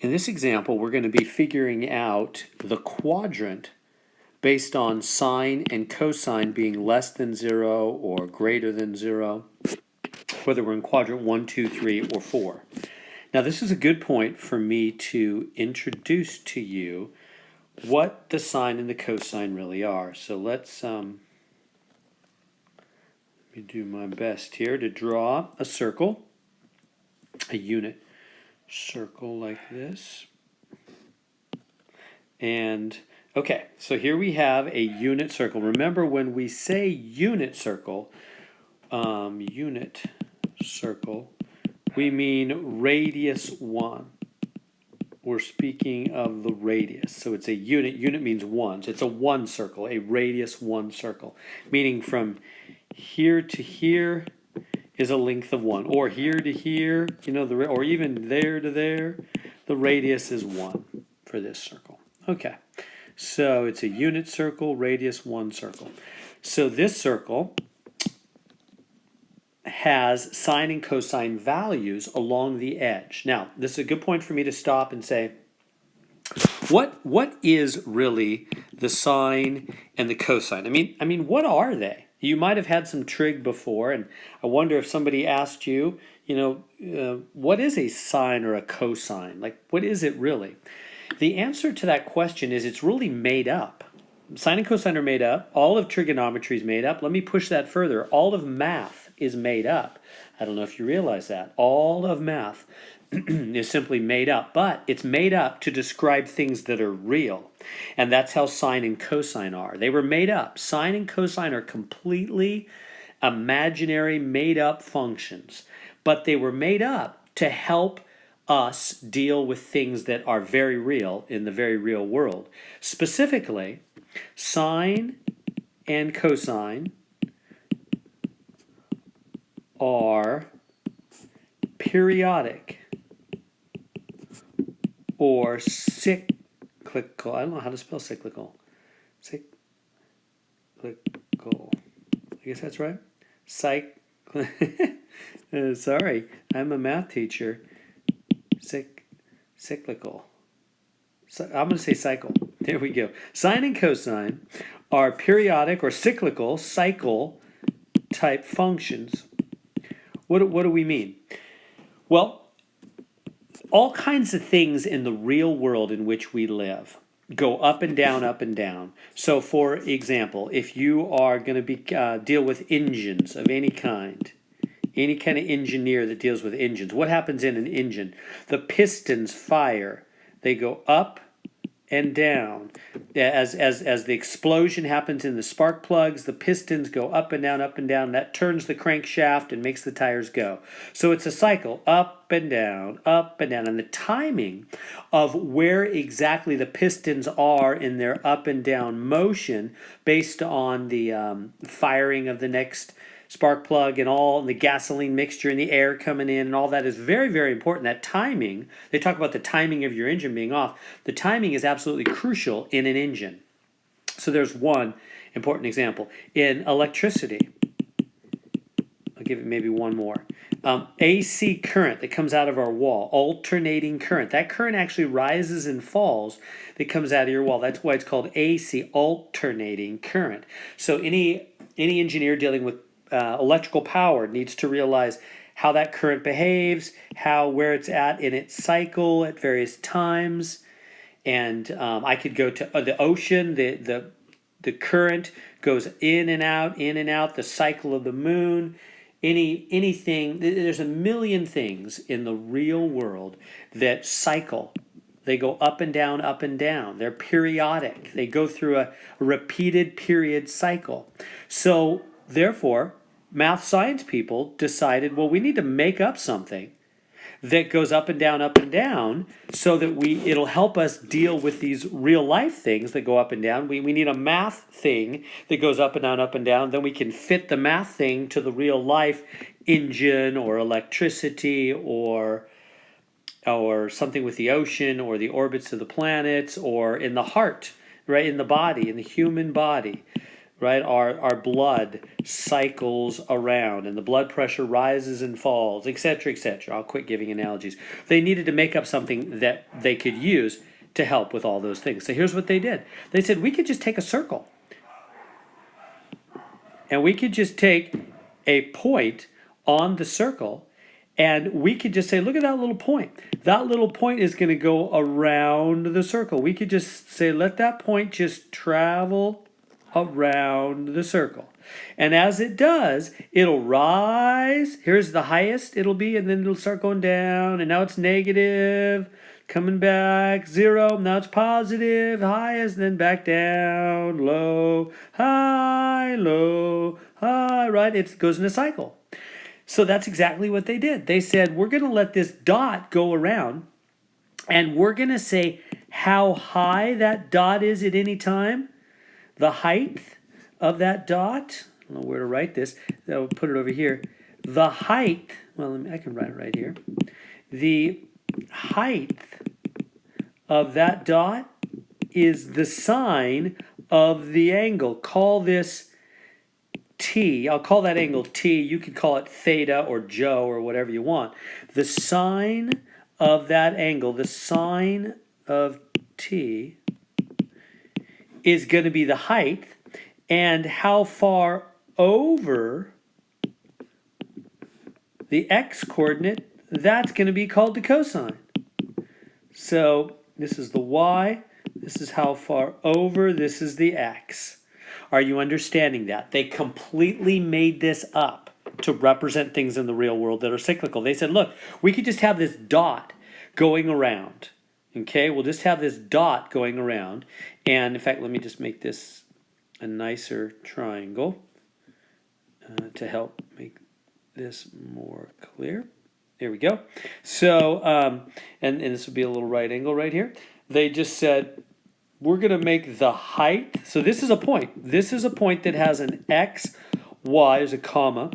In this example, we're going to be figuring out the quadrant based on sine and cosine being less than 0 or greater than 0, whether we're in quadrant 1, 2, 3, or 4. Now, this is a good point for me to introduce to you what the sine and the cosine really are. So let me do my best here to draw a circle, a unit circle like this. And okay, so here we have a unit circle. Remember, when we say unit circle, we mean radius 1. We're speaking of the radius. So it's a unit. Unit means ones. It's a 1 circle, a radius 1 circle, meaning from here to here is a length of 1, or here to here, or even there to there, the radius is 1 for this circle. Okay, so it's a unit circle, radius 1 circle. So this circle has sine and cosine values along the edge. Now, this is a good point for me to stop and say, what is really the sine and the cosine? I mean, what are they? You might have had some trig before, and I wonder if somebody asked you, what is a sine or a cosine? Like, what is it really? The answer to that question is it's really made up. Sine and cosine are made up. All of trigonometry is made up. Let me push that further. All of math is made up. I don't know if you realize that. All of math is simply made up, but it's made up to describe things that are real. And that's how sine and cosine are. They were made up. Sine and cosine are completely imaginary, made up functions, but they were made up to help us deal with things that are very real in the very real world. Specifically, sine and cosine are periodic or cyclical. I don't know how to spell cyclical. Cyclical. I guess that's right. Sorry, I'm a math teacher. Cyclical. So I'm going to say cycle. There we go. Sine and cosine are periodic or cyclical, cycle type functions. What do we mean? Well, all kinds of things in the real world in which we live go up and down, up and down. So, for example, if you are going to deal with engines of any kind of engineer that deals with engines, what happens in an engine? The pistons fire. They go up and down. As the explosion happens in the spark plugs, the pistons go up and down, up and down. That turns the crankshaft and makes the tires go. So it's a cycle, up and down, up and down. And the timing of where exactly the pistons are in their up and down motion based on the firing of the next spark plug and all the gasoline mixture and the air coming in and all that is very, very important. That timing, they talk about the timing of your engine being off. The timing is absolutely crucial in an engine. So there's one important example. In electricity, I'll give it maybe one more. AC current that comes out of our wall, alternating current. That current actually rises and falls that comes out of your wall. That's why it's called AC, alternating current. So any engineer dealing with electrical power needs to realize how that current behaves, where it's at in its cycle at various times. And I could go to the ocean. The current goes in and out, the cycle of the moon. Anything, there's a million things in the real world that cycle. They go up and down, up and down. They're periodic. They go through a repeated period cycle. So therefore, math science people decided, well, we need to make up something that goes up and down so that it'll help us deal with these real life things that go up and down. We need a math thing that goes up and down. Then we can fit the math thing to the real life engine or electricity or something with the ocean or the orbits of the planets or in the heart, right, in the body, in the human body. right? Our blood cycles around and the blood pressure rises and falls, etc., etc. I'll quit giving analogies. They needed to make up something that they could use to help with all those things. So here's what they did. They said, we could just take a circle and we could just take a point on the circle and we could just say, look at that little point. That little point is going to go around the circle. We could just say, let that point just travel around the circle. And as it does, it'll rise. Here's the highest it'll be, and then it'll start going down. And now it's negative, coming back, 0. Now it's positive, highest, then back down, low, high, right? It goes in a cycle. So that's exactly what they did. They said, we're going to let this dot go around, and we're going to say how high that dot is at any time. The height of that dot, I don't know where to write this. I'll put it over here. The height, well, I can write it right here. The height of that dot is the sine of the angle. Call this T. I'll call that angle T. You could call it theta or Joe or whatever you want. The sine of that angle, the sine of T, is going to be the height, and how far over the x coordinate, that's going to be called the cosine. So this is the y, this is how far over, this is the x. Are you understanding that? They completely made this up to represent things in the real world that are cyclical. They said, look, we could just have this dot going around. Okay, we'll just have this dot going around. And in fact, let me just make this a nicer triangle to help make this more clear. There we go. So, and this would be a little right angle right here. They just said, we're going to make the height. So this is a point. This is a point that has an x, y, there's a comma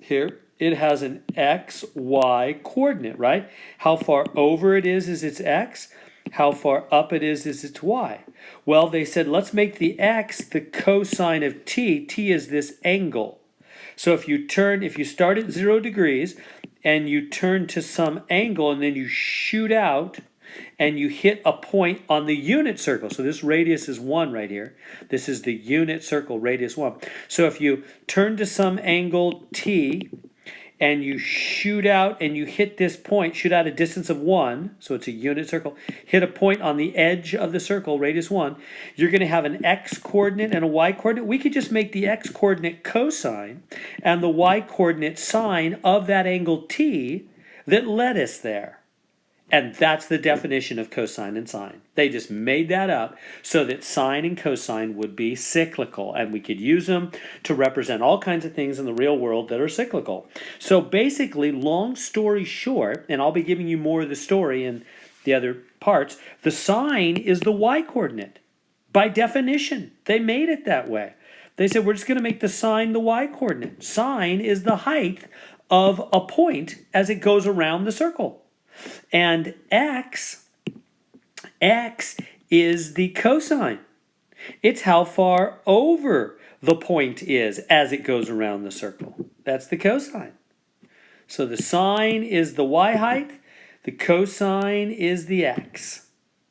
here. It has an x, y coordinate, right? How far over it is its x. How far up it is its y. Well, they said, let's make the x the cosine of t. T is this angle. So if you start at 0 degrees and you turn to some angle and then you shoot out and you hit a point on the unit circle. So this radius is 1 right here. This is the unit circle, radius 1. So if you turn to some angle t and you shoot out and you hit this point, shoot out a distance of 1, so it's a unit circle, hit a point on the edge of the circle, radius 1, you're going to have an x coordinate and a y coordinate. We could just make the x coordinate cosine and the y coordinate sine of that angle t that led us there. And that's the definition of cosine and sine. They just made that up so that sine and cosine would be cyclical, and we could use them to represent all kinds of things in the real world that are cyclical. So basically, long story short, and I'll be giving you more of the story in the other parts, the sine is the y-coordinate. By definition, they made it that way. They said, we're just going to make the sine the y-coordinate. Sine is the height of a point as it goes around the circle. And x is the cosine. It's how far over the point is as it goes around the circle. That's the cosine. So the sine is the y height, the cosine is the x.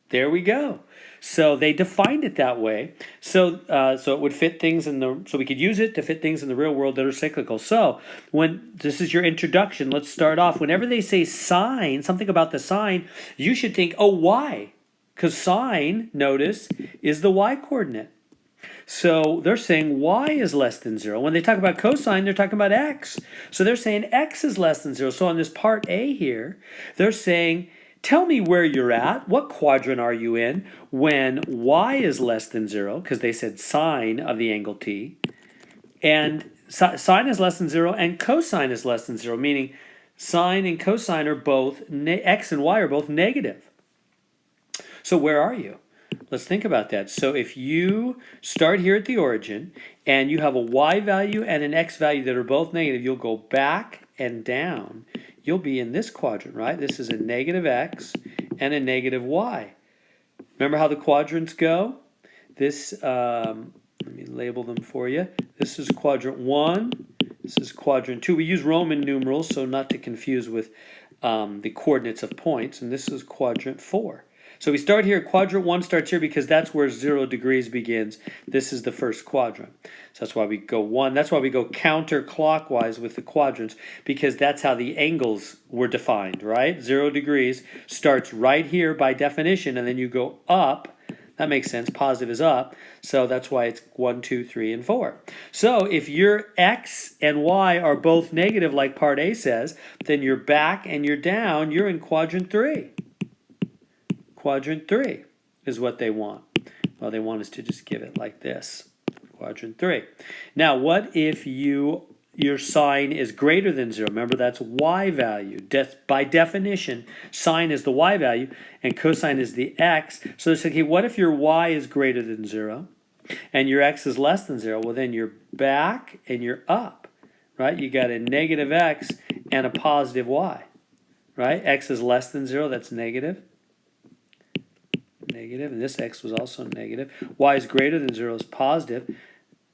There we go. So they defined it that way. So it would fit things so we could use it to fit things in the real world that are cyclical. So when this is your introduction, let's start off. Whenever they say sine, something about the sine, you should think, oh, y. Because sine, notice, is the y coordinate. So they're saying y is less than 0. When they talk about cosine, they're talking about x. So they're saying x is less than 0. So on this part A here, they're saying, tell me where you're at. What quadrant are you in when y is less than 0? Because they said sine of the angle t. And sine is less than 0 and cosine is less than 0, meaning sine and cosine are both, x and y are both negative. So where are you? Let's think about that. So if you start here at the origin and you have a y value and an x value that are both negative, you'll go back and down. You'll be in this quadrant, right? This is a negative x and a negative y. Remember how the quadrants go? This Let me label them for you. This is quadrant 1. This is quadrant 2. We use Roman numerals, so not to confuse with the coordinates of points. And this is quadrant 4. So we start here. Quadrant 1 starts here because that's where 0 degrees begins. This is the first quadrant. So that's why we go 1. That's why we go counterclockwise with the quadrants, because that's how the angles were defined, right? 0 degrees starts right here by definition, and then you go up. That makes sense. Positive is up. So that's why it's 1, 2, 3, and 4. So if your x and y are both negative, like part A says, then you're back and you're down. You're in quadrant 3. Quadrant 3 is what they want. Well, they want us to just give it like this. Quadrant 3. Now, what if your sine is greater than 0? Remember, that's y value. By definition, sine is the y value, and cosine is the x. So it's okay, what if your y is greater than 0, and your x is less than 0? Well, then you're back and you're up, right? You got a negative x and a positive y, right? X is less than 0, that's negative. Negative, and this x was also negative. Y is greater than 0 is positive.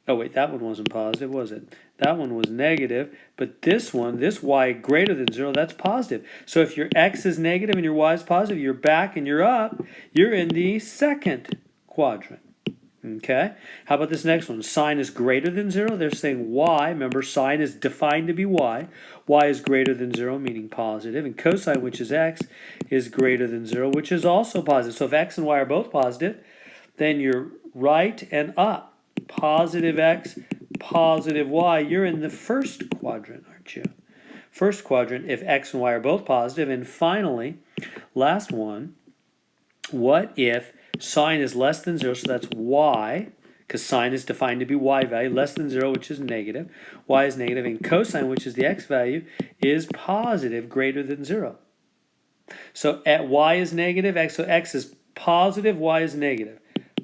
Oh wait, that one wasn't positive, was it? That one was negative, but this one, this y greater than 0, that's positive. So if your x is negative and your y is positive, you're back and you're up. You're in the second quadrant. Okay? How about this next one? Sine is greater than 0. They're saying y. Remember, sine is defined to be y. Y is greater than 0, meaning positive. And cosine, which is x, is greater than 0, which is also positive. So if x and y are both positive, then you're right and up. Positive x, positive y. You're in the first quadrant, aren't you? First quadrant if x and y are both positive. And finally, last one, what if sine is less than 0, so that's y, because sine is defined to be y value, less than 0, which is negative. Y is negative, and cosine, which is the x value, is positive, greater than 0. So at y is negative, so x is positive, y is negative.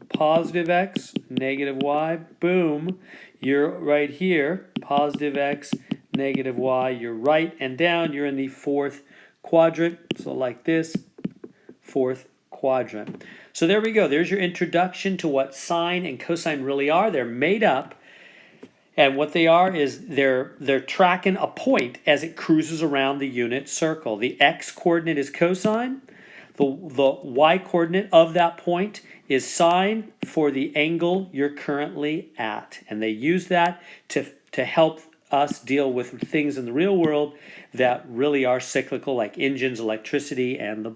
Positive x, negative y, boom, you're right here. Positive x, negative y, you're right and down. You're in the fourth quadrant, so like this, fourth quadrant. So there we go. There's your introduction to what sine and cosine really are. They're made up, and what they are is they're tracking a point as it cruises around the unit circle. The x coordinate is cosine. The y coordinate of that point is sine for the angle you're currently at. And they use that to help us deal with things in the real world that really are cyclical, like engines, electricity, and the